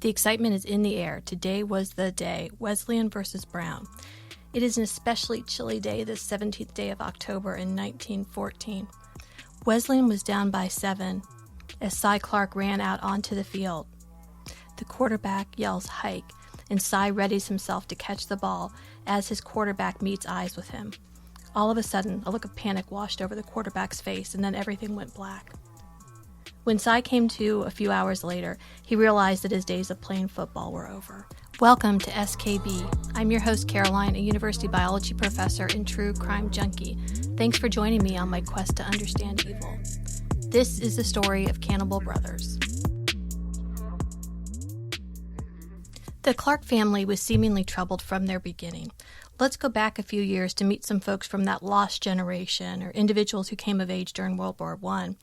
The excitement is in the air. Today was the day. Wesleyan versus Brown. It is an especially chilly day, this 17th day of October in 1914. Wesleyan was down by 7 as Cy Clark ran out onto the field. The quarterback yells hike, and Cy readies himself to catch the ball as his quarterback meets eyes with him. All of a sudden, a look of panic washed over the quarterback's face, and then everything went black. When Cy came to a few hours later, he realized that his days of playing football were over. Welcome to SKB. I'm your host, Caroline, a university biology professor and true crime junkie. Thanks for joining me on my quest to understand evil. This is the story of Cannibal Brothers. The Clark family was seemingly troubled from their beginning. Let's go back a few years to meet some folks from that lost generation, or individuals who came of age during World War I.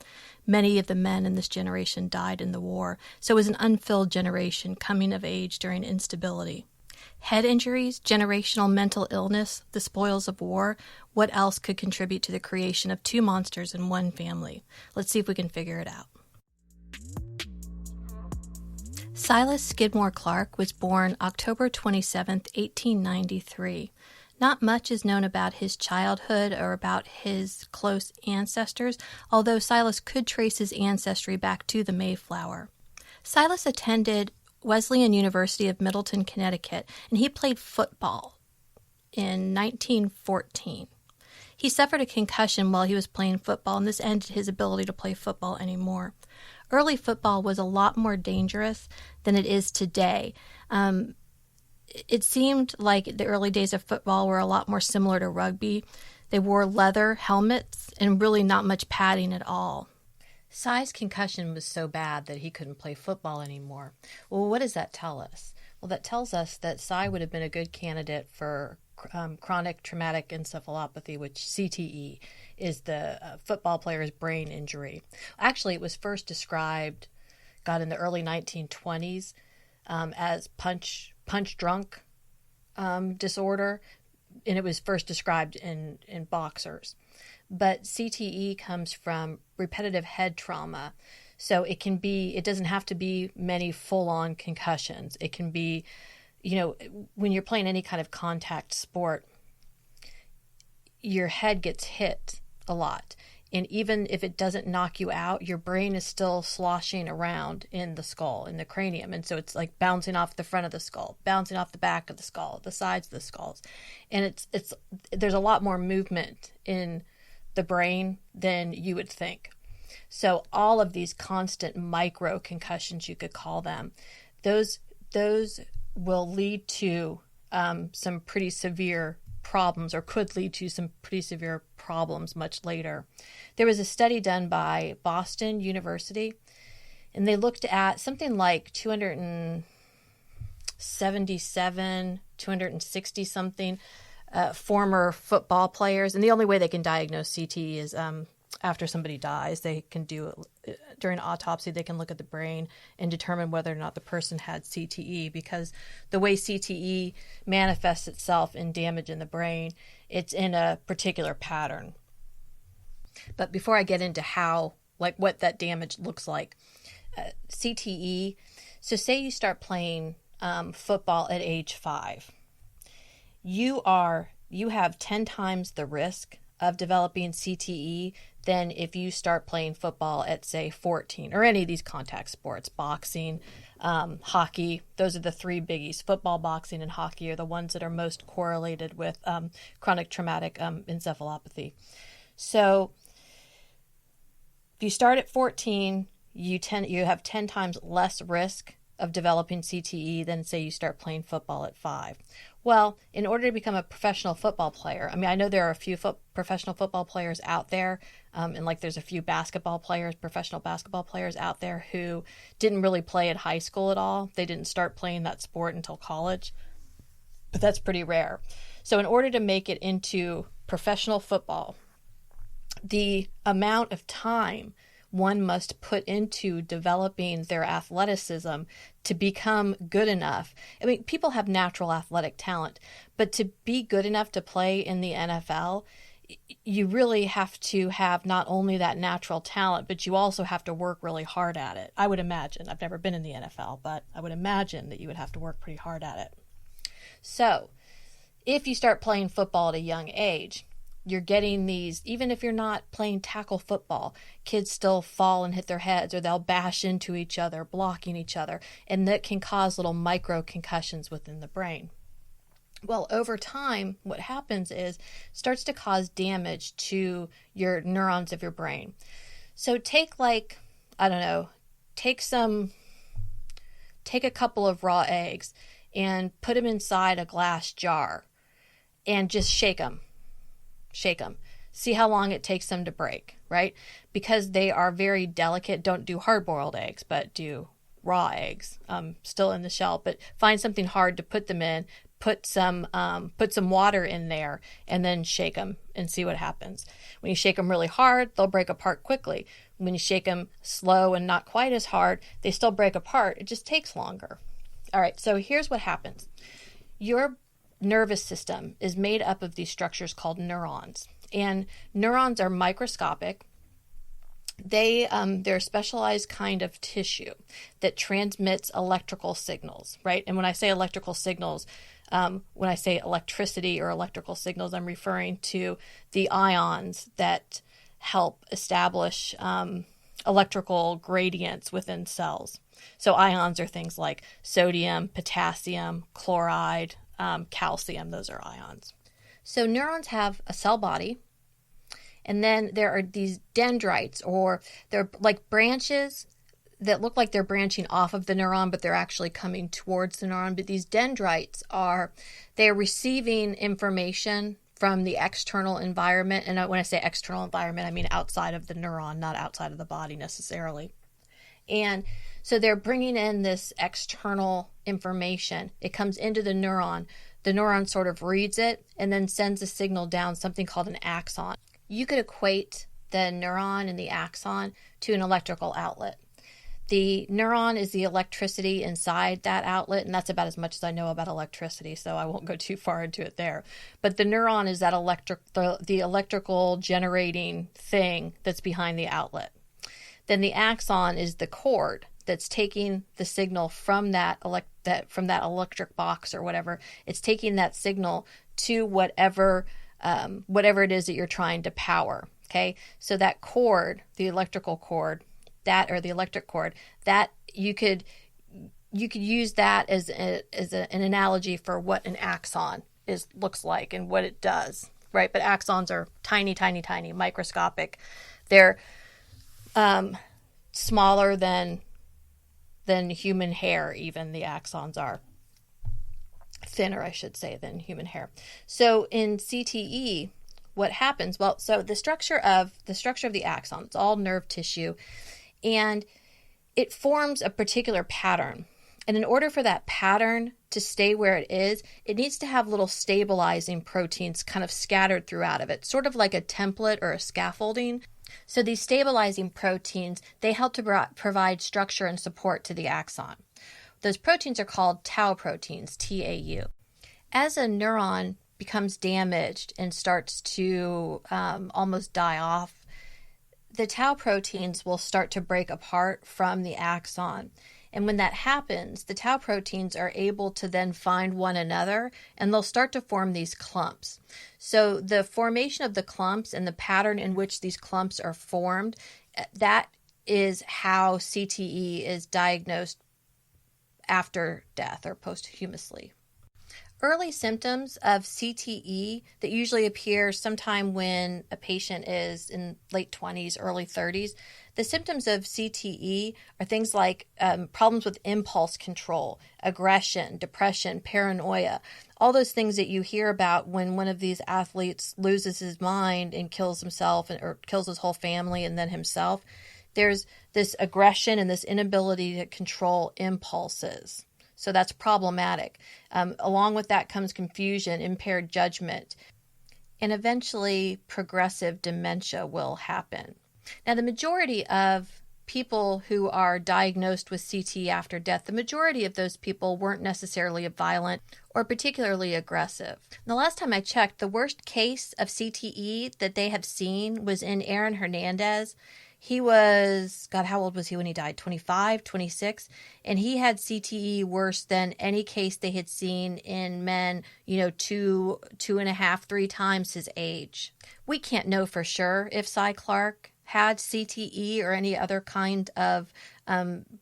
Many of the men in this generation died in the war, so it was an unfilled generation coming of age during instability. Head injuries, generational mental illness, the spoils of war, what else could contribute to the creation of two monsters in one family? Let's see if we can figure it out. Silas Skidmore Clark was born October 27, 1893. Not much is known about his childhood or about his close ancestors, although Silas could trace his ancestry back to the Mayflower. Silas attended Wesleyan University of Middleton, Connecticut, and he played football in 1914. He suffered a concussion while he was playing football, and this ended his ability to play football anymore. Early football was a lot more dangerous than it is today. It seemed like the early days of football were a lot more similar to rugby. They wore leather helmets and really not much padding at all. Cy's concussion was so bad that he couldn't play football anymore. Well, what does that tell us? Well, that tells us that Cy would have been a good candidate for chronic traumatic encephalopathy, which CTE is the football player's brain injury. Actually, it was first described, in the early 1920s as punch drunk disorder, and it was first described in boxers. But CTE comes from repetitive head trauma, so it doesn't have to be many full-on concussions. It can be, when you're playing any kind of contact sport, your head gets hit a lot. And even if it doesn't knock you out, your brain is still sloshing around in the skull, in the cranium. And so it's like bouncing off the front of the skull, bouncing off the back of the skull, the sides of the skulls. And there's a lot more movement in the brain than you would think. So all of these constant micro concussions, you could call them, those will lead to some pretty severe problems, or could lead to some pretty severe problems much later. There was a study done by Boston University, and they looked at something like 260 something former football players. And the only way they can diagnose CTE is after somebody dies. They can do it during autopsy. They can look at the brain and determine whether or not the person had CTE, because the way CTE manifests itself in damage in the brain, it's in a particular pattern. But before I get into what that damage looks like, CTE, so say you start playing football at age 5. You have 10 times the risk of developing CTE than if you start playing football at, say, 14, or any of these contact sports, boxing, hockey. Those are the three biggies. Football, boxing, and hockey are the ones that are most correlated with chronic traumatic encephalopathy. So if you start at 14, you have 10 times less risk of developing CTE than, say, you start playing football at 5. Well, in order to become a professional football player, I know there are a few professional football players out there, and there's a few professional basketball players out there who didn't really play at high school at all. They didn't start playing that sport until college, but that's pretty rare. So in order to make it into professional football, the amount of time one must put into developing their athleticism to become good enough. People have natural athletic talent, but to be good enough to play in the NFL you really have to have not only that natural talent, but you also have to work really hard at it. I would imagine. I've never been in the NFL, but I would imagine that you would have to work pretty hard at it. So if you start playing football at a young age, you're getting these, even if you're not playing tackle football, kids still fall and hit their heads, or they'll bash into each other, blocking each other, and that can cause little micro concussions within the brain. Well, over time, what happens is starts to cause damage to your neurons of your brain. So take take a couple of raw eggs and put them inside a glass jar and just shake them. See how long it takes them to break, right? Because they are very delicate. Don't do hard-boiled eggs, but do raw eggs, still in the shell. But find something hard to put them in. Put some water in there and then shake them and see what happens. When you shake them really hard, they'll break apart quickly. When you shake them slow and not quite as hard, they still break apart. It just takes longer. All right, so here's what happens. Your nervous system is made up of these structures called neurons. And neurons are microscopic. They're a specialized kind of tissue that transmits electrical signals, right? And when I say electrical signals, when I say electricity or electrical signals, I'm referring to the ions that help establish electrical gradients within cells. So ions are things like sodium, potassium, chloride, calcium. Those are ions. So neurons have a cell body, and then there are these dendrites, or they're like branches that look like they're branching off of the neuron, but they're actually coming towards the neuron. But these dendrites they're receiving information from the external environment. And when I say external environment, I mean outside of the neuron, not outside of the body necessarily. And so they're bringing in this external information. It comes into the neuron. The neuron sort of reads it and then sends a signal down, something called an axon. You could equate the neuron and the axon to an electrical outlet. The neuron is the electricity inside that outlet, and that's about as much as I know about electricity, so I won't go too far into it there. But the neuron is that the electrical generating thing that's behind the outlet. Then the axon is the cord that's taking the signal from that electric box or whatever. It's taking that signal to whatever it is that you're trying to power. Okay, so that cord, the electrical cord, the electric cord, that you could use that as an analogy for what an axon looks like and what it does, right? But axons are tiny, tiny, tiny, microscopic. They're smaller than human hair. Even the axons are thinner, I should say, than human hair. So in CTE, what happens? Well, so the structure of the axon, it's all nerve tissue, and it forms a particular pattern. And in order for that pattern to stay where it is, it needs to have little stabilizing proteins kind of scattered throughout of it, sort of like a template or a scaffolding. So these stabilizing proteins, they help to provide structure and support to the axon. Those proteins are called tau proteins, TAU. As a neuron becomes damaged and starts to almost die off, the tau proteins will start to break apart from the axon. And when that happens, the tau proteins are able to then find one another, and they'll start to form these clumps. So the formation of the clumps and the pattern in which these clumps are formed, that is how CTE is diagnosed after death or posthumously. Early symptoms of CTE that usually appear sometime when a patient is in late 20s, early 30s. The symptoms of CTE are things like problems with impulse control, aggression, depression, paranoia, all those things that you hear about when one of these athletes loses his mind and kills himself or kills his whole family and then himself. There's this aggression and this inability to control impulses. So that's problematic. Along with that comes confusion, impaired judgment, and eventually progressive dementia will happen. Now, the majority of people who are diagnosed with CTE after death, the majority of those people weren't necessarily violent or particularly aggressive. And the last time I checked, the worst case of CTE that they have seen was in Aaron Hernandez. He was, God, how old was he when he died? 25, 26. And he had CTE worse than any case they had seen in men, 2.5, 3 times his age. We can't know for sure if Cy Clark had CTE or any other kind of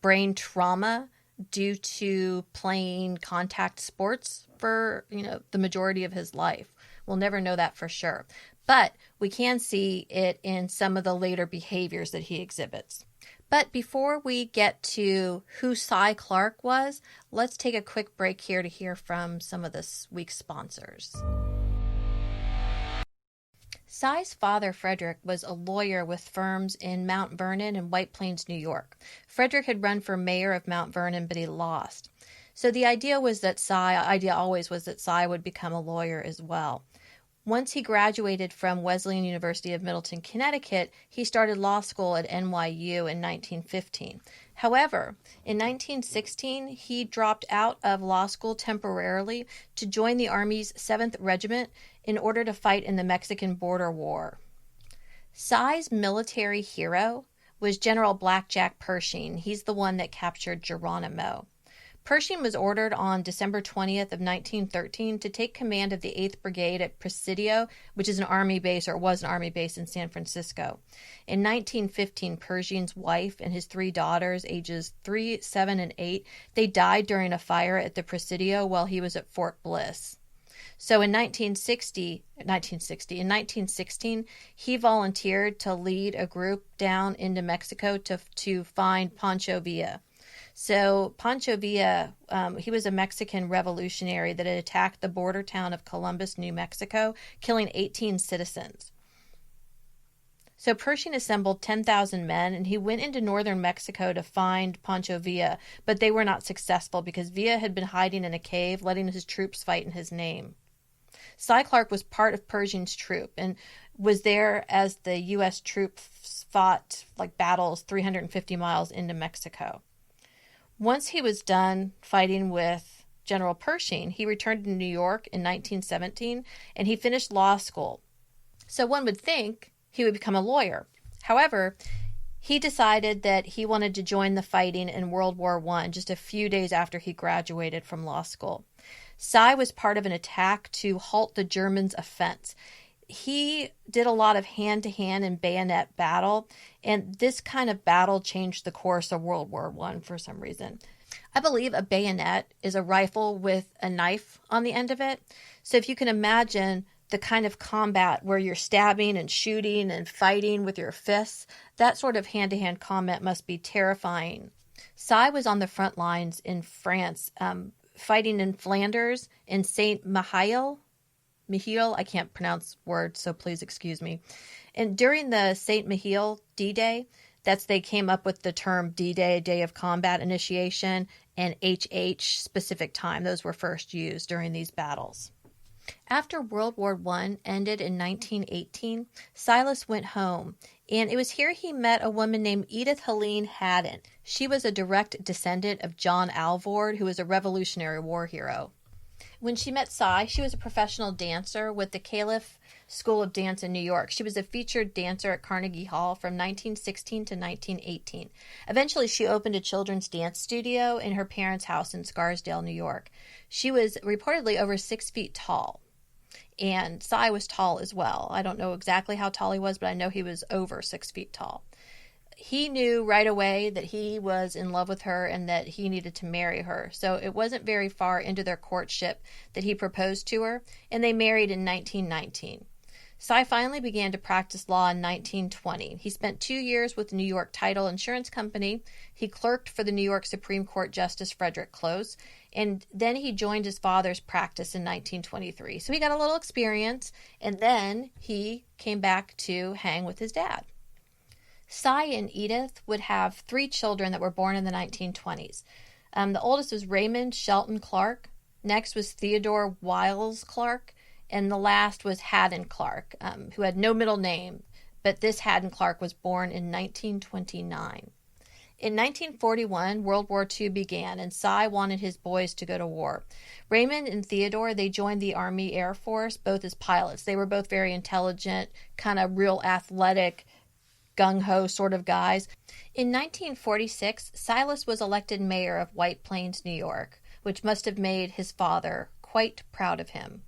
brain trauma due to playing contact sports for, the majority of his life. We'll never know that for sure. But we can see it in some of the later behaviors that he exhibits. But before we get to who Cy Clark was, let's take a quick break here to hear from some of this week's sponsors. Cy's father, Frederick, was a lawyer with firms in Mount Vernon and White Plains, New York. Frederick had run for mayor of Mount Vernon, but he lost. So the idea always was that Cy would become a lawyer as well. Once he graduated from Wesleyan University of Middleton, Connecticut, he started law school at NYU in 1915. However, in 1916, he dropped out of law school temporarily to join the Army's 7th Regiment in order to fight in the Mexican Border War. Cy's military hero was General Blackjack Pershing. He's the one that captured Geronimo. Pershing was ordered on December 20th of 1913 to take command of the 8th Brigade at Presidio, which is an Army base, or it was an Army base in San Francisco. In 1915, Pershing's wife and his 3 daughters, ages 3, 7, and 8, they died during a fire at the Presidio while he was at Fort Bliss. So in 1916, he volunteered to lead a group down into Mexico to find Pancho Villa. So Pancho Villa, he was a Mexican revolutionary that had attacked the border town of Columbus, New Mexico, killing 18 citizens. So Pershing assembled 10,000 men, and he went into northern Mexico to find Pancho Villa, but they were not successful because Villa had been hiding in a cave, letting his troops fight in his name. Cy Clark was part of Pershing's troop and was there as the U.S. troops fought battles 350 miles into Mexico. Once he was done fighting with General Pershing, he returned to New York in 1917, and he finished law school. So one would think he would become a lawyer. However, he decided that he wanted to join the fighting in World War I just a few days after he graduated from law school. Cy was part of an attack to halt the Germans' offense. He did a lot of hand-to-hand and bayonet battle, and this kind of battle changed the course of World War I for some reason. I believe a bayonet is a rifle with a knife on the end of it. So if you can imagine the kind of combat where you're stabbing and shooting and fighting with your fists, that sort of hand-to-hand combat must be terrifying. Cy was on the front lines in France, fighting in Flanders in Saint-Mihiel. I can't pronounce words, so please excuse me. And during the Saint-Mihiel D-Day, they came up with the term D-Day, Day of Combat Initiation, and HH, specific time. Those were first used during these battles. After World War I ended in 1918, Silas went home, and it was here he met a woman named Edith Helene Haddon. She was a direct descendant of John Alvord, who was a Revolutionary War hero. When she met Cy, she was a professional dancer with the Caliph School of Dance in New York. She was a featured dancer at Carnegie Hall from 1916 to 1918. Eventually, she opened a children's dance studio in her parents' house in Scarsdale, New York. She was reportedly over 6 feet tall, and Cy was tall as well. I don't know exactly how tall he was, but I know he was over 6 feet tall. He knew right away that he was in love with her and that he needed to marry her. So it wasn't very far into their courtship that he proposed to her, and they married in 1919. Cy finally began to practice law in 1920. He spent 2 years with the New York Title Insurance Company. He clerked for the New York Supreme Court Justice Frederick Close, and then he joined his father's practice in 1923. So he got a little experience, and then he came back to hang with his dad. Cy and Edith would have 3 children that were born in the 1920s. The oldest was Raymond Shelton Clark. Next was Theodore Wiles Clark. And the last was Haddon Clark, who had no middle name. But this Haddon Clark was born in 1929. In 1941, World War II began, and Cy wanted his boys to go to war. Raymond and Theodore, they joined the Army Air Force, both as pilots. They were both very intelligent, kind of real athletic, gung-ho sort of guys. In 1946, Silas was elected mayor of White Plains, New York, which must have made his father quite proud of him.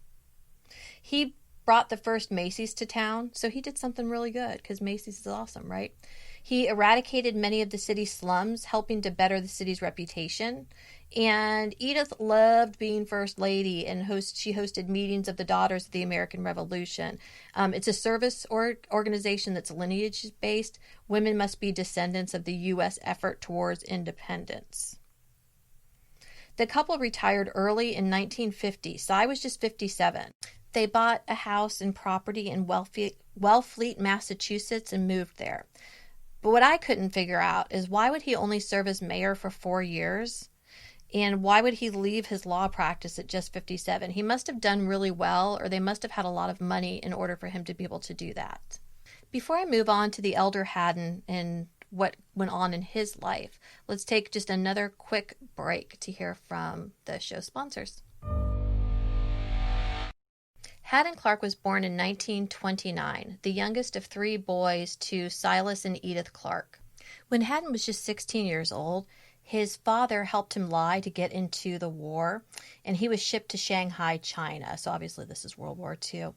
He brought the first Macy's to town, so he did something really good, because Macy's is awesome, right? He eradicated many of the city's slums, helping to better the city's reputation. And Edith loved being First Lady, and she hosted meetings of the Daughters of the American Revolution. It's a service organization that's lineage-based. Women must be descendants of the U.S. effort towards independence. The couple retired early in 1950. Cy was just 57. They bought a house and property in Wellfleet, Massachusetts, and moved there. But what I couldn't figure out is, why would he only serve as mayor for 4 years? And why would he leave his law practice at just 57? He must have done really well, or they must have had a lot of money in order for him to be able to do that. Before I move on to the elder Haddon and what went on in his life, let's take just another quick break to hear from the show sponsors. Haddon Clark was born in 1929, the youngest of 3 boys to Silas and Edith Clark. When Haddon was just 16 years old, his father helped him lie to get into the war, and he was shipped to Shanghai, China. So obviously this is World War II.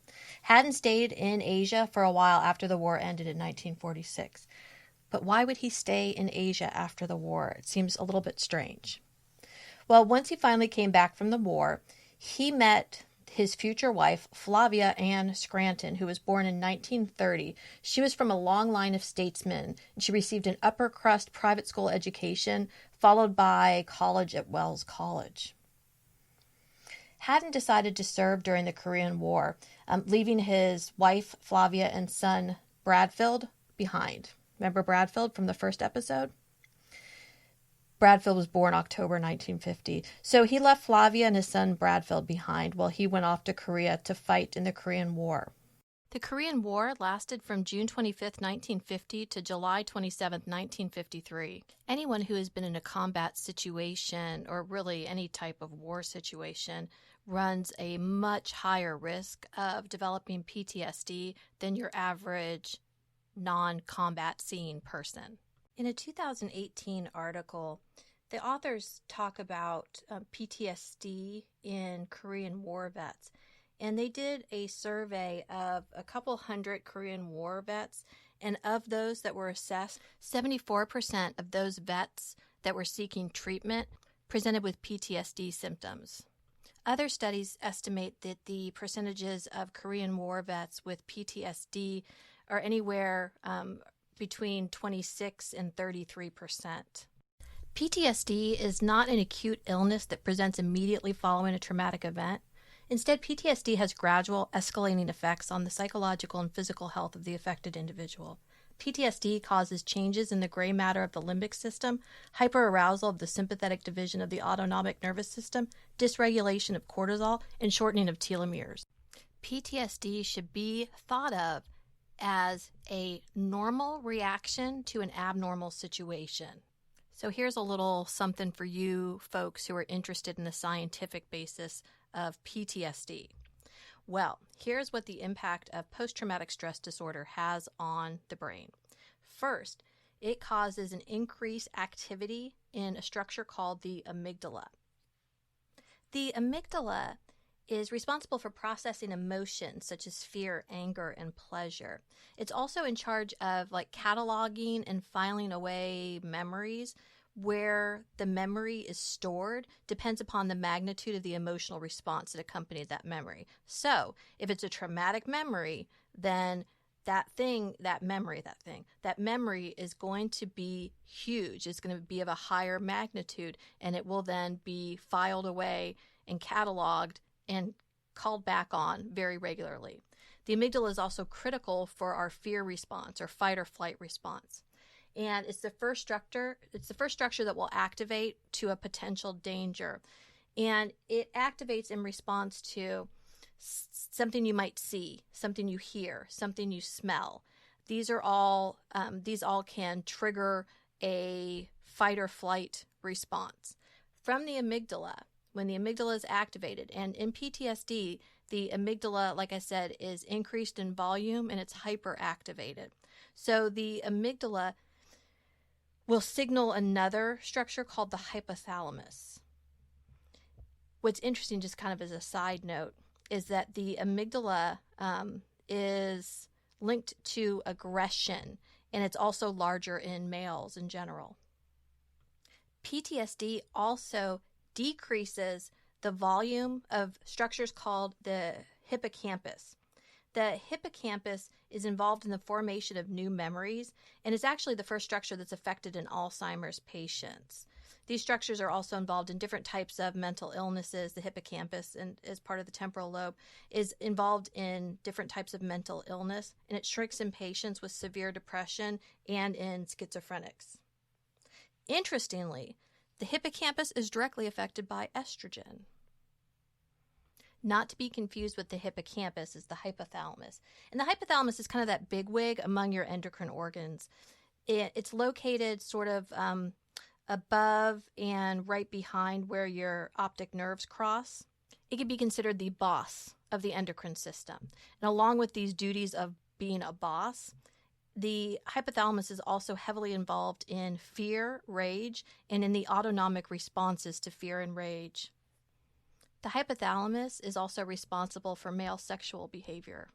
Haddon stayed in Asia for a while after the war ended in 1946. But why would he stay in Asia after the war? It seems a little bit strange. Well, once he finally came back from the war, he met his future wife, Flavia Ann Scranton, who was born in 1930. She was from a long line of statesmen, and she received an upper-crust private school education, followed by college at Wells College. Haddon decided to serve during the Korean War, leaving his wife, Flavia, and son, Bradfield, behind. Remember Bradfield from the first episode? Bradfield was born October 1950. So he left Flavia and his son Bradfield behind while he went off to Korea to fight in the Korean War. The Korean War lasted from June 25, 1950 to July 27, 1953. Anyone who has been in a combat situation, or really any type of war situation, runs a much higher risk of developing PTSD than your average non-combat scene person. In a 2018 article, the authors talk about PTSD in Korean War vets, and they did a survey of a couple hundred Korean War vets, and of those that were assessed, 74% of those vets that were seeking treatment presented with PTSD symptoms. Other studies estimate that the percentages of Korean War vets with PTSD are anywhere between 26 and 33%. PTSD is not an acute illness that presents immediately following a traumatic event. Instead, PTSD has gradual, escalating effects on the psychological and physical health of the affected individual. PTSD causes changes in the gray matter of the limbic system, hyperarousal of the sympathetic division of the autonomic nervous system, dysregulation of cortisol, and shortening of telomeres. PTSD should be thought of as a normal reaction to an abnormal situation. So here's a little something for you folks who are interested in the scientific basis of PTSD. Well, here's what the impact of post-traumatic stress disorder has on the brain. First, it causes an increased activity in a structure called the amygdala. The amygdala is responsible for processing emotions such as fear, anger, and pleasure. It's also in charge of cataloging and filing away memories. Where the memory is stored depends upon the magnitude of the emotional response that accompanied that memory. So if it's a traumatic memory, then that memory is going to be huge. It's going to be of a higher magnitude, and it will then be filed away and cataloged and called back on very regularly. The amygdala is also critical for our fear response or fight or flight response. And it's the first structure that will activate to a potential danger. And it activates in response to something you might see, something you hear, something you smell. These all can trigger a fight or flight response from the amygdala. When the amygdala is activated, and in PTSD, the amygdala, like I said, is increased in volume and it's hyperactivated. So the amygdala will signal another structure called the hypothalamus. What's interesting, just kind of as a side note, is that the amygdala is linked to aggression, and it's also larger in males in general. PTSD also decreases the volume of structures called the hippocampus. The hippocampus is involved in the formation of new memories, and it's actually the first structure that's affected in Alzheimer's patients. These structures are also involved in different types of mental illnesses. The hippocampus, and as part of the temporal lobe, is involved in different types of mental illness, and it shrinks in patients with severe depression and in schizophrenics. Interestingly, the hippocampus is directly affected by estrogen. Not to be confused with the hippocampus is the hypothalamus. And the hypothalamus is kind of that bigwig among your endocrine organs. It's located sort of above and right behind where your optic nerves cross. It can be considered the boss of the endocrine system. And along with these duties of being a boss, the hypothalamus is also heavily involved in fear, rage, and in the autonomic responses to fear and rage. The hypothalamus is also responsible for male sexual behavior.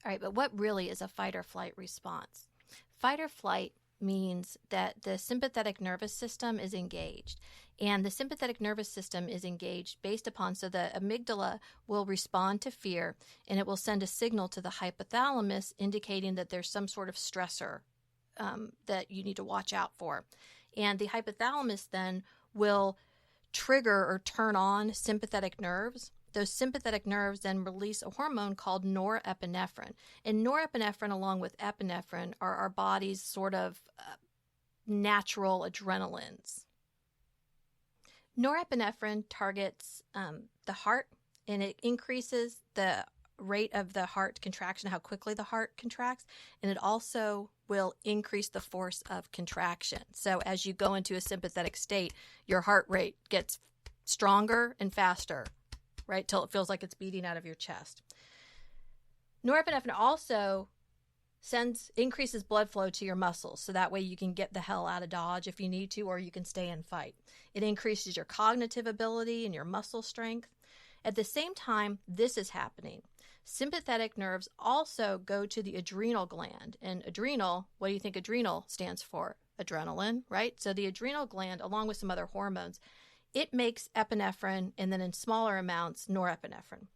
All right, but what really is a fight or flight response? Fight or flight means that the sympathetic nervous system is engaged. And the sympathetic nervous system is engaged based upon, so the amygdala will respond to fear, and it will send a signal to the hypothalamus indicating that there's some sort of stressor that you need to watch out for. And the hypothalamus then will trigger or turn on sympathetic nerves. Those sympathetic nerves then release a hormone called norepinephrine. And norepinephrine, along with epinephrine, are our body's sort of natural adrenalines. Norepinephrine targets the heart, and it increases the rate of the heart contraction, how quickly the heart contracts, and it also will increase the force of contraction. So as you go into a sympathetic state, your heart rate gets stronger and faster, right, till it feels like it's beating out of your chest. Norepinephrine also increases blood flow to your muscles, so that way you can get the hell out of Dodge if you need to, or you can stay and fight. It increases your cognitive ability and your muscle strength. At the same time this is happening, sympathetic nerves also go to the adrenal gland. And adrenal, what do you think adrenal stands for? Adrenaline, right? So the adrenal gland, along with some other hormones, it makes epinephrine, and then in smaller amounts, norepinephrine.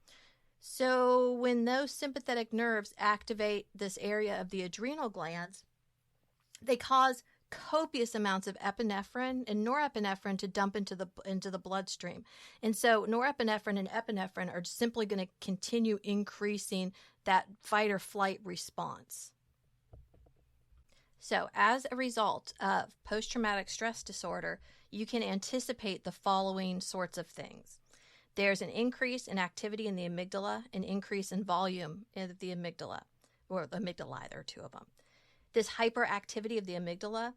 So when those sympathetic nerves activate this area of the adrenal glands, they cause copious amounts of epinephrine and norepinephrine to dump into the bloodstream. And so norepinephrine and epinephrine are simply going to continue increasing that fight or flight response. So as a result of post-traumatic stress disorder, you can anticipate the following sorts of things. There's an increase in activity in the amygdala, an increase in volume in the amygdala, or the amygdala, there are two of them. This hyperactivity of the amygdala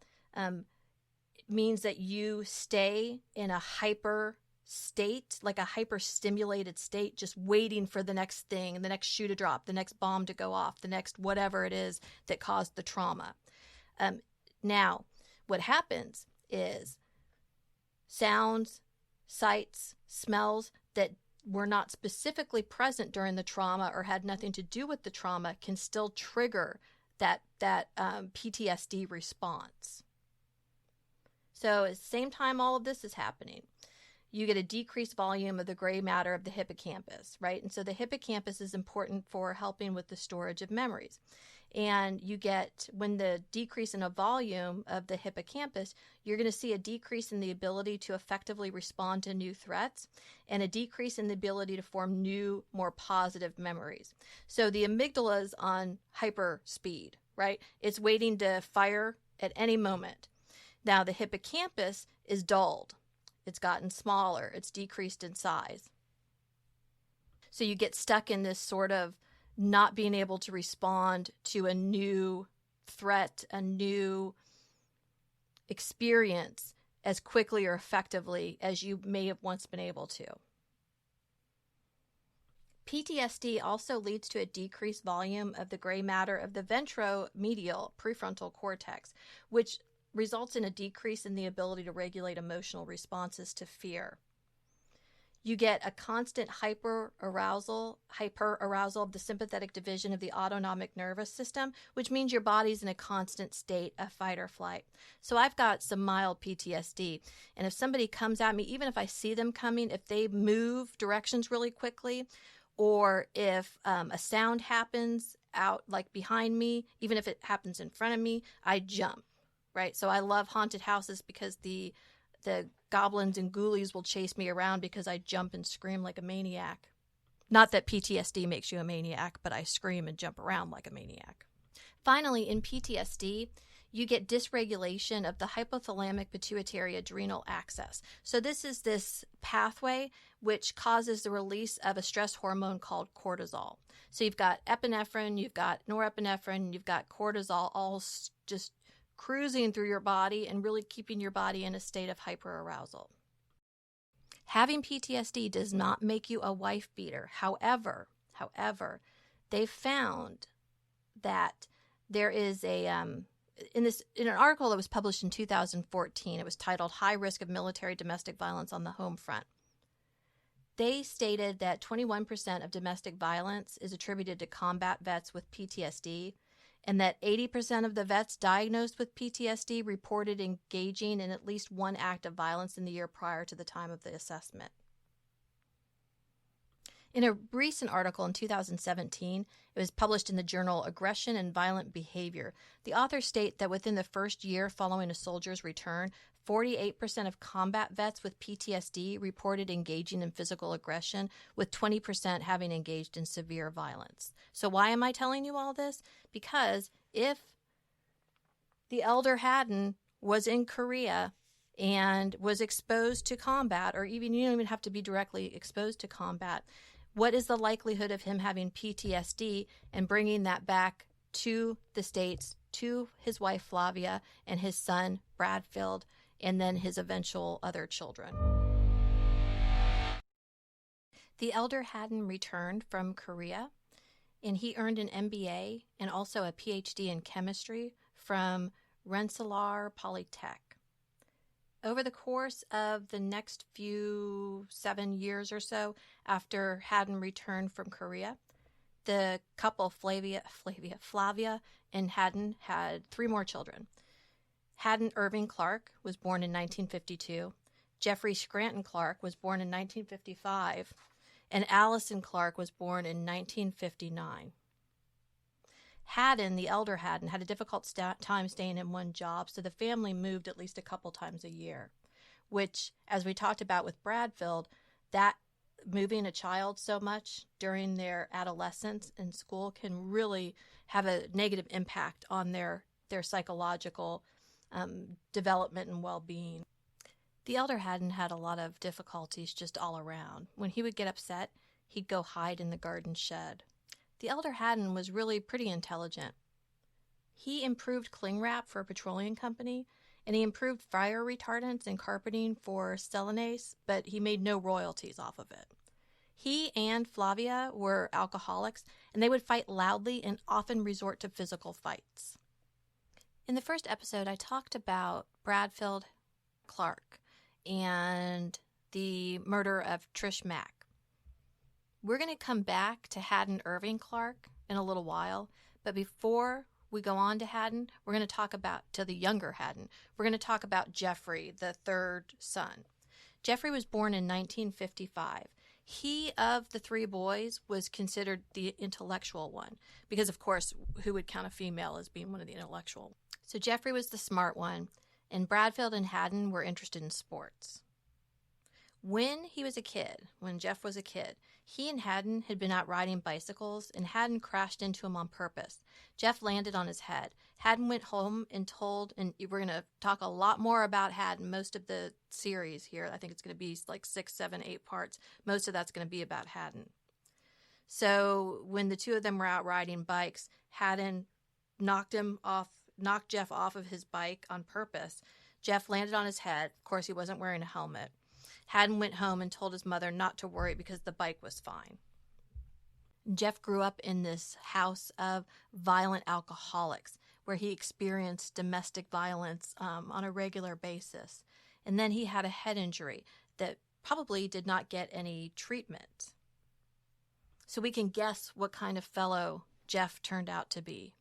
means that you stay in a hyper state, like a hyper-stimulated state, just waiting for the next thing, the next shoe to drop, the next bomb to go off, the next whatever it is that caused the trauma. Now, what happens is sounds, sights, smells that were not specifically present during the trauma or had nothing to do with the trauma can still trigger that PTSD response. So at the same time all of this is happening, you get a decreased volume of the gray matter of the hippocampus, right? And so the hippocampus is important for helping with the storage of memories. And you get, when the decrease in a volume of the hippocampus, you're going to see a decrease in the ability to effectively respond to new threats and a decrease in the ability to form new, more positive memories. So the amygdala is on hyper speed, right? It's waiting to fire at any moment. Now the hippocampus is dulled. It's gotten smaller. It's decreased in size. So you get stuck in this sort of not being able to respond to a new threat, a new experience as quickly or effectively as you may have once been able to. PTSD also leads to a decreased volume of the gray matter of the ventromedial prefrontal cortex, which results in a decrease in the ability to regulate emotional responses to fear. You get a constant hyperarousal of the sympathetic division of the autonomic nervous system, which means your body's in a constant state of fight or flight. So I've got some mild PTSD, and if somebody comes at me, even if I see them coming, if they move directions really quickly, or if a sound happens out like behind me, even if it happens in front of me, I jump, right? So I love haunted houses because the goblins and ghoulies will chase me around because I jump and scream like a maniac. Not that PTSD makes you a maniac, but I scream and jump around like a maniac. Finally, in PTSD, you get dysregulation of the hypothalamic pituitary adrenal axis. So this is this pathway which causes the release of a stress hormone called cortisol. So you've got epinephrine, you've got norepinephrine, you've got cortisol all just cruising through your body and really keeping your body in a state of hyperarousal. Having PTSD does not make you a wife beater. However, they found that there is a in an article that was published in 2014, it was titled High Risk of Military Domestic Violence on the Home Front. They stated that 21% of domestic violence is attributed to combat vets with PTSD, and that 80% of the vets diagnosed with PTSD reported engaging in at least one act of violence in the year prior to the time of the assessment. In a recent article in 2017, it was published in the journal Aggression and Violent Behavior. The authors state that within the first year following a soldier's return, 48% of combat vets with PTSD reported engaging in physical aggression, with 20% having engaged in severe violence. So why am I telling you all this? Because if the elder Haddon was in Korea and was exposed to combat, or even you don't even have to be directly exposed to combat, what is the likelihood of him having PTSD and bringing that back to the States, to his wife Flavia and his son Bradfield, and then his eventual other children? The elder Haddon returned from Korea, and he earned an MBA and also a PhD in chemistry from Rensselaer Polytech. Over the course of the next 7 years or so after Haddon returned from Korea, the couple Flavia and Haddon had 3 more children. Haddon Irving Clark was born in 1952. Jeffrey Scranton Clark was born in 1955. And Allison Clark was born in 1959. Haddon, the elder Haddon, had a difficult time staying in one job, so the family moved at least a couple times a year, which, as we talked about with Bradfield, that moving a child so much during their adolescence in school can really have a negative impact on their psychological development and well-being. The elder Haddon had a lot of difficulties just all around. When he would get upset, he'd go hide in the garden shed. The elder Haddon was really pretty intelligent. He improved cling wrap for a petroleum company, and he improved fire retardants and carpeting for Celanese, but he made no royalties off of it. He and Flavia were alcoholics, and they would fight loudly and often resort to physical fights. In the first episode, I talked about Bradfield Clark and the murder of Trish Mack. We're going to come back to Haddon Irving Clark in a little while, but before we go on to Haddon, we're going to talk about, to the younger Haddon, we're going to talk about Jeffrey, the third son. Jeffrey was born in 1955. He, of the 3 boys, was considered the intellectual one, because, of course, who would count a female as being one of the intellectual? So Jeffrey was the smart one, and Bradfield and Haddon were interested in sports. When Jeff was a kid, he and Haddon had been out riding bicycles, and Haddon crashed into him on purpose. Jeff landed on his head. Haddon went home and told, and we're going to talk a lot more about Haddon, most of the series here. I think it's going to be like 6, 7, 8 parts. Most of that's going to be about Haddon. So when the 2 of them were out riding bikes, Haddon knocked Jeff off of his bike on purpose Jeff landed on his head. Of course, he wasn't wearing a helmet. Haddon went home and told his mother not to worry because the bike was fine. Jeff grew up in this house of violent alcoholics where he experienced domestic violence on a regular basis. And then he had a head injury that probably did not get any treatment. So we can guess what kind of fellow Jeff turned out to be.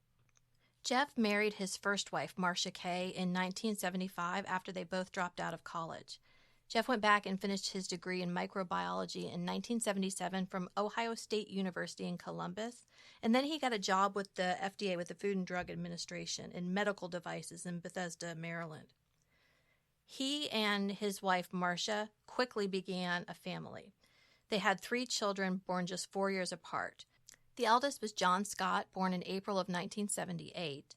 Jeff married his first wife, Marcia Kay, in 1975 after they both dropped out of college. Jeff went back and finished his degree in microbiology in 1977 from Ohio State University in Columbus, and then he got a job with the FDA, with the Food and Drug Administration, in medical devices in Bethesda, Maryland. He and his wife, Marcia, quickly began a family. They had 3 children born just 4 years apart. The eldest was John Scott, born in April of 1978.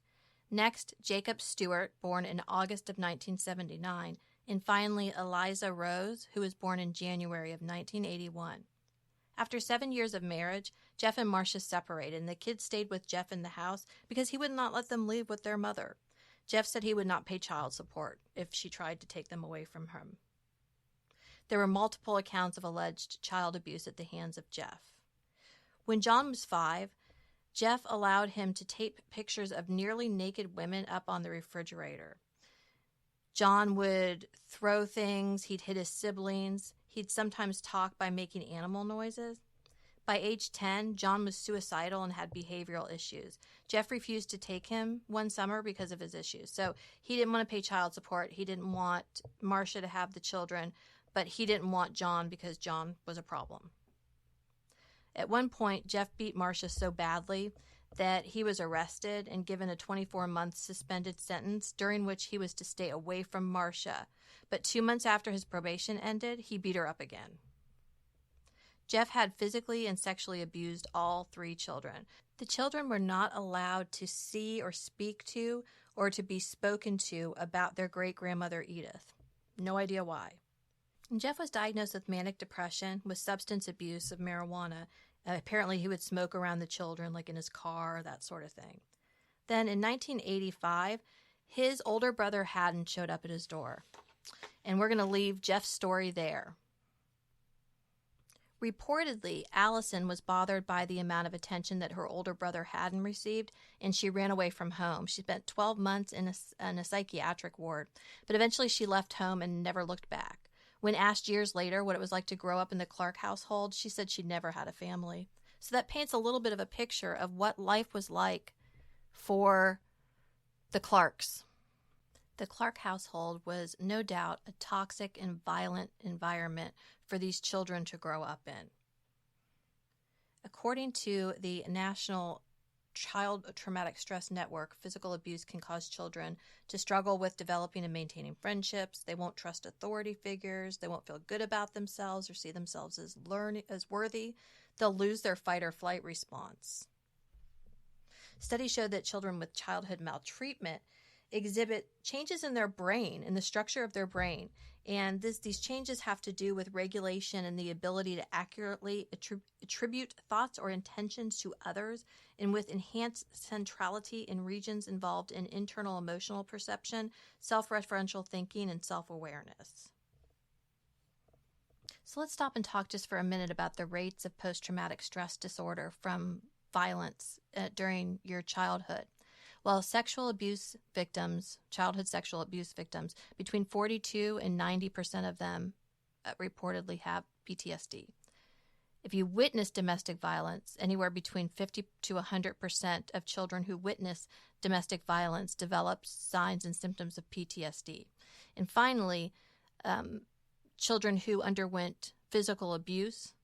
Next, Jacob Stewart, born in August of 1979. And finally, Eliza Rose, who was born in January of 1981. After 7 years of marriage, Jeff and Marcia separated, and the kids stayed with Jeff in the house because he would not let them leave with their mother. Jeff said he would not pay child support if she tried to take them away from him. There were multiple accounts of alleged child abuse at the hands of Jeff. When John was 5, Jeff allowed him to tape pictures of nearly naked women up on the refrigerator. John would throw things, he'd hit his siblings, he'd sometimes talk by making animal noises. By age 10, John was suicidal and had behavioral issues. Jeff refused to take him one summer because of his issues. So he didn't want to pay child support, he didn't want Marcia to have the children, but he didn't want John because John was a problem. At one point, Jeff beat Marcia so badly that he was arrested and given a 24-month suspended sentence during which he was to stay away from Marcia. But 2 months after his probation ended, he beat her up again. Jeff had physically and sexually abused all 3 children. The children were not allowed to see or speak to or to be spoken to about their great-grandmother Edith. No idea why. And Jeff was diagnosed with manic depression, with substance abuse of marijuana. Apparently he would smoke around the children, like in his car, that sort of thing. Then in 1985, his older brother Haddon showed up at his door. And we're going to leave Jeff's story there. Reportedly, Allison was bothered by the amount of attention that her older brother Haddon received, and she ran away from home. She spent 12 months in a psychiatric ward, but eventually she left home and never looked back. When asked years later what it was like to grow up in the Clark household, she said she'd never had a family. So that paints a little bit of a picture of what life was like for the Clarks. The Clark household was no doubt a toxic and violent environment for these children to grow up in. According to the National Child Traumatic Stress Network, physical abuse can cause children to struggle with developing and maintaining friendships. They won't trust authority figures. They won't feel good about themselves or see themselves as worthy. They'll lose their fight or flight response. Studies show that children with childhood maltreatment exhibit changes in their brain, in the structure of their brain. And these changes have to do with regulation and the ability to accurately attribute thoughts or intentions to others, and with enhanced centrality in regions involved in internal emotional perception, self-referential thinking, and self-awareness. So let's stop and talk just for a minute about the rates of post-traumatic stress disorder from violence during your childhood. Well, sexual abuse victims, childhood sexual abuse victims, between 42 and 90% of them reportedly have PTSD. If you witness domestic violence, anywhere between 50 to 100% of children who witness domestic violence develop signs and symptoms of PTSD. And finally, children who underwent physical abuse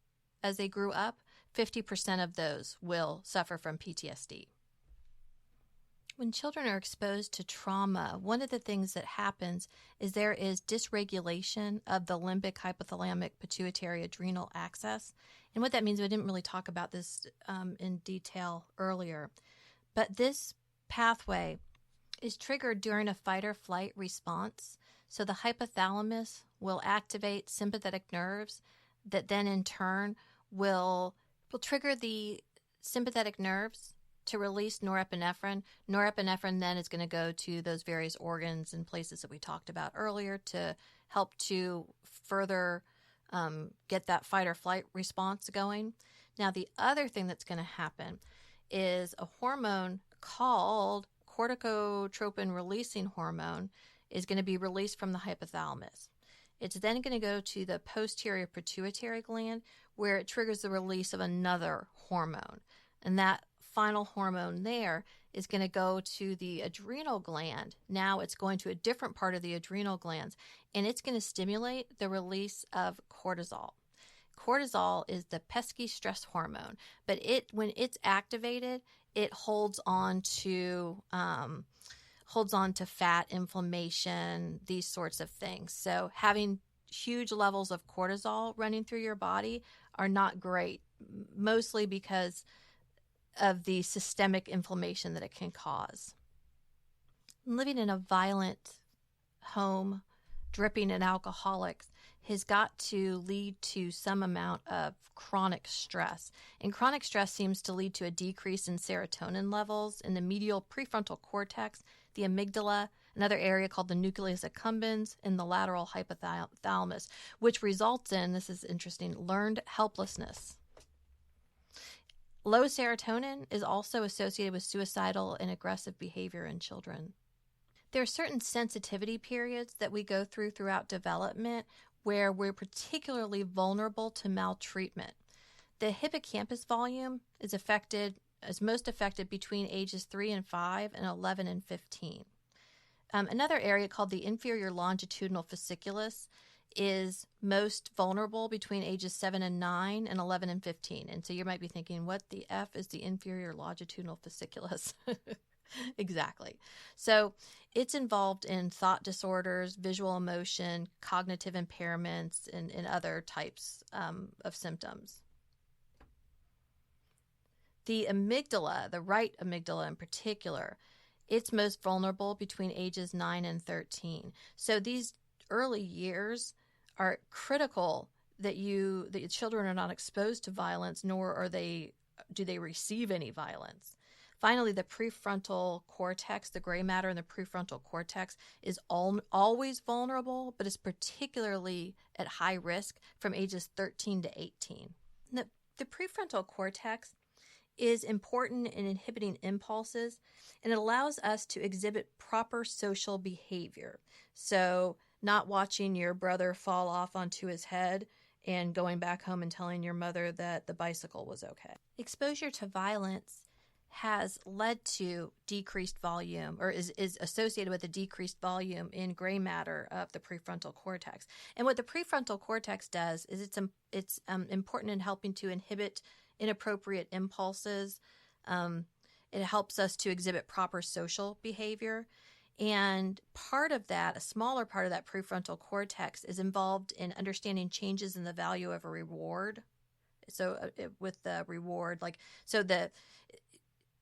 as they grew up, 50% of those will suffer from PTSD. When children are exposed to trauma, one of the things that happens is there is dysregulation of the limbic hypothalamic pituitary adrenal axis. And what that means, we didn't really talk about this in detail earlier, but this pathway is triggered during a fight or flight response. So the hypothalamus will activate sympathetic nerves that then in turn will trigger the sympathetic nerves to release norepinephrine. Norepinephrine then is going to go to those various organs and places that we talked about earlier to help to further get that fight or flight response going. Now, the other thing that's going to happen is a hormone called corticotropin releasing hormone is going to be released from the hypothalamus. It's then going to go to the posterior pituitary gland where it triggers the release of another hormone. And that final hormone there is going to go to the adrenal gland. Now it's going to a different part of the adrenal glands, and it's going to stimulate the release of cortisol. Cortisol is the pesky stress hormone, but when it's activated, it holds on to fat, inflammation, these sorts of things. So having huge levels of cortisol running through your body are not great, mostly because of the systemic inflammation that it can cause. Living in a violent home, dripping in alcoholics, has got to lead to some amount of chronic stress. And chronic stress seems to lead to a decrease in serotonin levels in the medial prefrontal cortex, the amygdala, another area called the nucleus accumbens, and the lateral hypothalamus, which results in, this is interesting, learned helplessness. Low serotonin is also associated with suicidal and aggressive behavior in children. There are certain sensitivity periods that we go throughout development where we're particularly vulnerable to maltreatment. The hippocampus volume is most affected between ages 3 and 5 and 11 and 15. Another area called the inferior longitudinal fasciculus is most vulnerable between ages 7 and 9 and 11 and 15. And so you might be thinking, what the F is the inferior longitudinal fasciculus? Exactly. So it's involved in thought disorders, visual emotion, cognitive impairments, and other types of symptoms. The amygdala, the right amygdala in particular, it's most vulnerable between ages 9 and 13. So these early years are critical that your children are not exposed to violence, nor do they receive any violence. Finally, the prefrontal cortex, the gray matter in the prefrontal cortex, is always vulnerable, but is particularly at high risk from ages 13 to 18. The prefrontal cortex is important in inhibiting impulses, and it allows us to exhibit proper social behavior. So not watching your brother fall off onto his head and going back home and telling your mother that the bicycle was okay. Exposure to violence has led to decreased volume, or is associated with a decreased volume in gray matter of the prefrontal cortex. And what the prefrontal cortex does is it's important in helping to inhibit inappropriate impulses. It helps us to exhibit proper social behavior. And part of that, a smaller part of that prefrontal cortex, is involved in understanding changes in the value of a reward. So with the reward,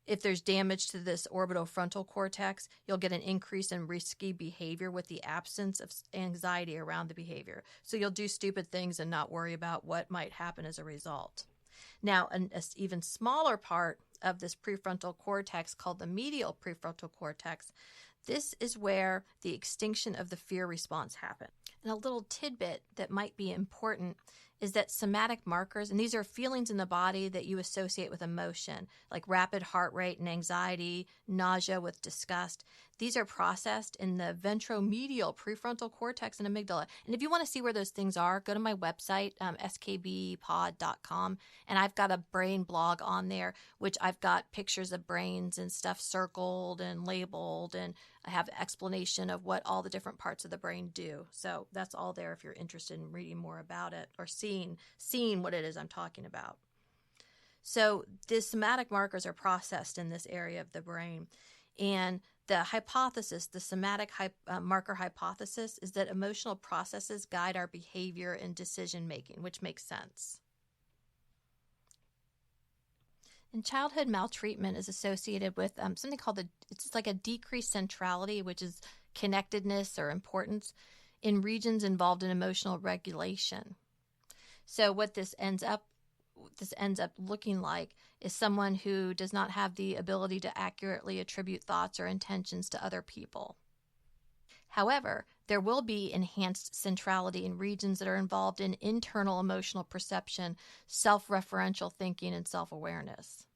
if there's damage to this orbital frontal cortex, you'll get an increase in risky behavior with the absence of anxiety around the behavior. So you'll do stupid things and not worry about what might happen as a result. Now, an even smaller part of this prefrontal cortex, called the medial prefrontal cortex, this is where the extinction of the fear response happens. And a little tidbit that might be important is that somatic markers, and these are feelings in the body that you associate with emotion, like rapid heart rate and anxiety, nausea with disgust. These are processed in the ventromedial prefrontal cortex and amygdala. And if you want to see where those things are, go to my website, skbpod.com, and I've got a brain blog on there, which I've got pictures of brains and stuff circled and labeled, and I have explanation of what all the different parts of the brain do. So that's all there if you're interested in reading more about it or seeing what it is I'm talking about. So the somatic markers are processed in this area of the brain. And the hypothesis, the somatic marker hypothesis, is that emotional processes guide our behavior and decision making, which makes sense. And childhood maltreatment is associated with something called it's like a decreased centrality, which is connectedness or importance in regions involved in emotional regulation. So what this ends up this ends up looking like is someone who does not have the ability to accurately attribute thoughts or intentions to other people. However, there will be enhanced centrality in regions that are involved in internal emotional perception, self-referential thinking, and self-awareness.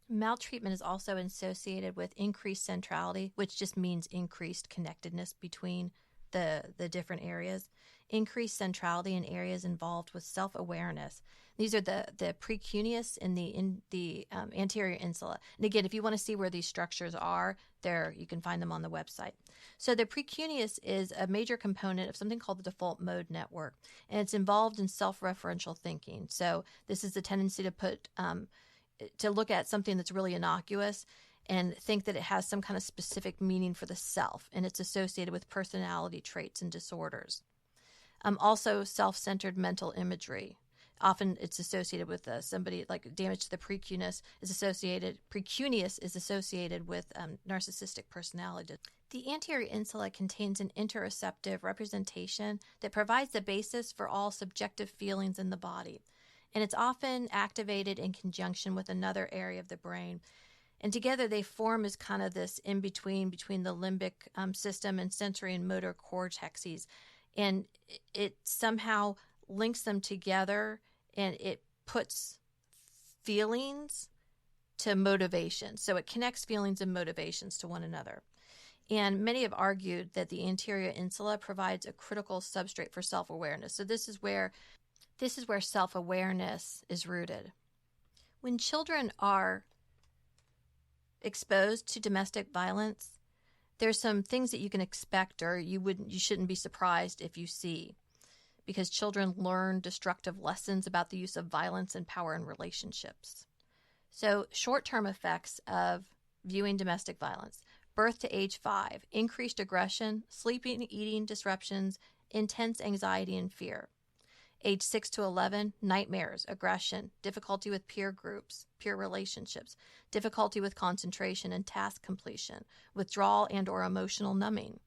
Maltreatment is also associated with increased centrality, which just means increased connectedness between the different areas. Increased centrality in areas involved with self-awareness. These are the precuneus and the anterior insula. And again, if you want to see where these structures are, there you can find them on the website. So the precuneus is a major component of something called the default mode network, and it's involved in self-referential thinking. So this is the tendency to look at something that's really innocuous and think that it has some kind of specific meaning for the self, and it's associated with personality traits and disorders. Also, self-centered mental imagery. Often it's associated with somebody like damage to the precuneus is associated with narcissistic personality. The anterior insula contains an interoceptive representation that provides the basis for all subjective feelings in the body, and it's often activated in conjunction with another area of the brain. And together they form as kind of this in-between between the limbic system and sensory and motor cortexes. And it somehow links them together, and it puts feelings to motivation. So it connects feelings and motivations to one another. And many have argued that the anterior insula provides a critical substrate for self-awareness. So this is where self-awareness is rooted. When children are exposed to domestic violence, there's some things that you can expect or you shouldn't be surprised if you see, because children learn destructive lessons about the use of violence and power in relationships. So short-term effects of viewing domestic violence: birth to age 5, increased aggression, sleeping, eating disruptions, intense anxiety and fear. Age 6 to 11, nightmares, aggression, difficulty with peer groups, peer relationships, difficulty with concentration and task completion, withdrawal and or emotional numbing.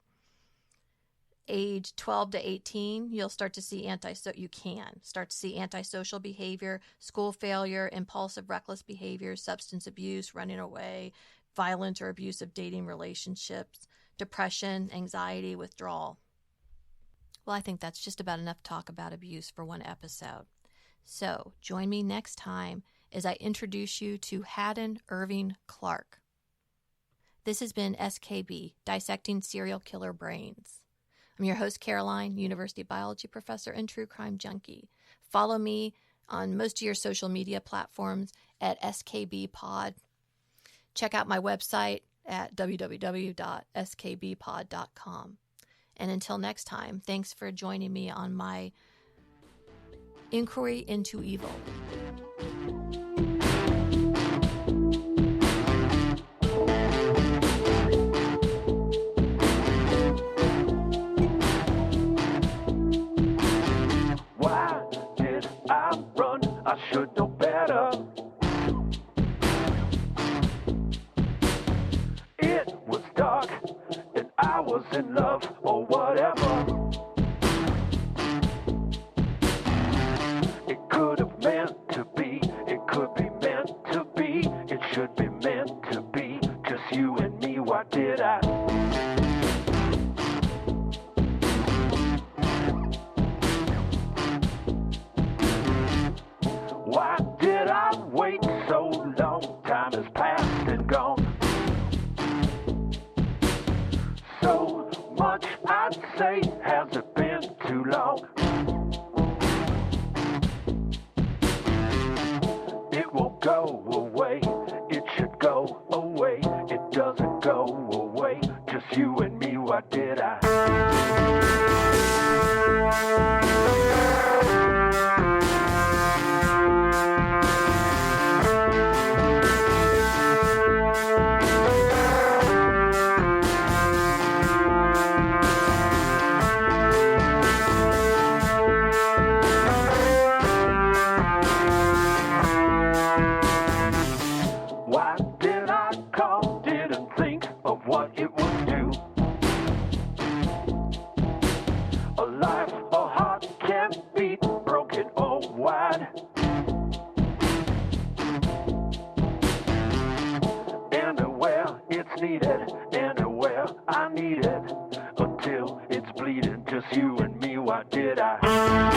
Age 12 to 18, you'll start to see antisocial behavior, school failure, impulsive, reckless behavior, substance abuse, running away, violent or abusive dating relationships, depression, anxiety, withdrawal. Well, I think that's just about enough talk about abuse for one episode. So join me next time as I introduce you to Haddon Irving Clark. This has been SKB, Dissecting Serial Killer Brains. I'm your host, Caroline, University Biology professor and true crime junkie. Follow me on most of your social media platforms at SKBpod. Check out my website at www.skbpod.com. And until next time, thanks for joining me on my inquiry into evil. Why did I run? I should know better. It was dark and I was in love or whatever. It could have meant to be, it could be meant to be, it should be meant to be, just you and me. Why did I? Why did I wait so long? Time has passed and gone. So much I'd say, has it been too long? It won't go away, it should go away. It doesn't go away, just you and me. Why did I? Why did I call? Didn't think of what it would do. A life, a heart can't beat, broken or wide. Why did I?